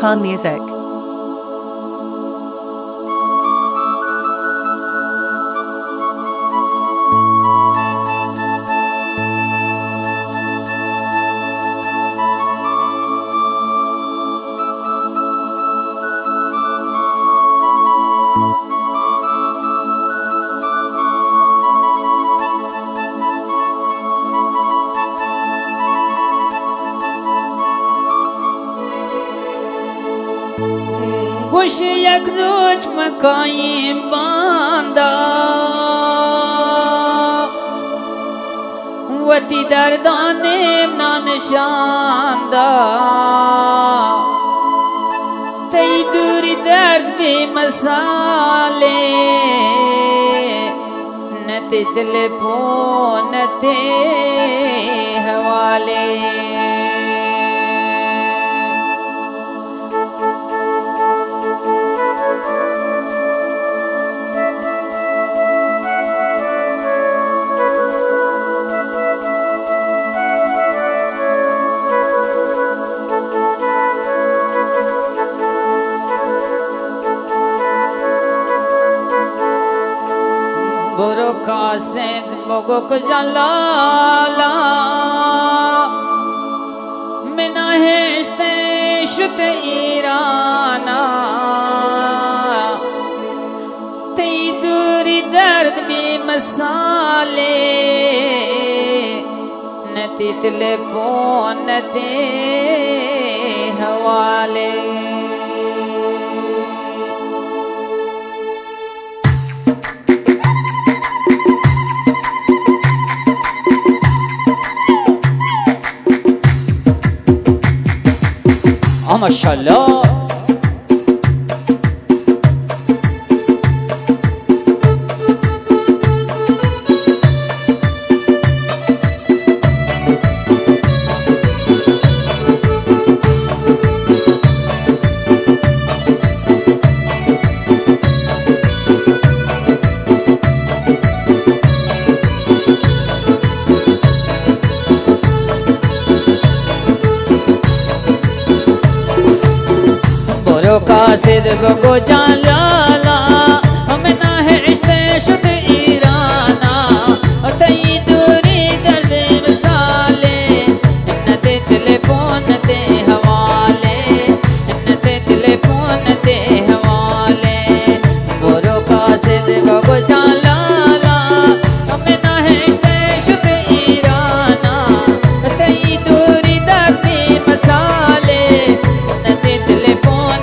Khan Music. कुश एक रोज मकाई बांदा वती दर्दाने ना निशानदा तई दूरी दर्द भी मसाले न ते दिल पो न ते हवाले बुरो कासिद मुगुक जलाला मिना हेश्ते शुत ईराना तई दूरी दर्द भी मसाले न तितले पोन ते हवाले माशाअल्लाह कासिद को जालाला हमें ना है रिश्ते शुद्ध ईराना तई दूरी दर्द मिसाले न ते टेलीफोन ते हवाले न ते टेलीफोन ते हवाले बोरो कासिद को जालाला हमें ना है रिश्ते शुद्ध ईराना तई दूरी दर्द मिसाले न ते टेलीफोन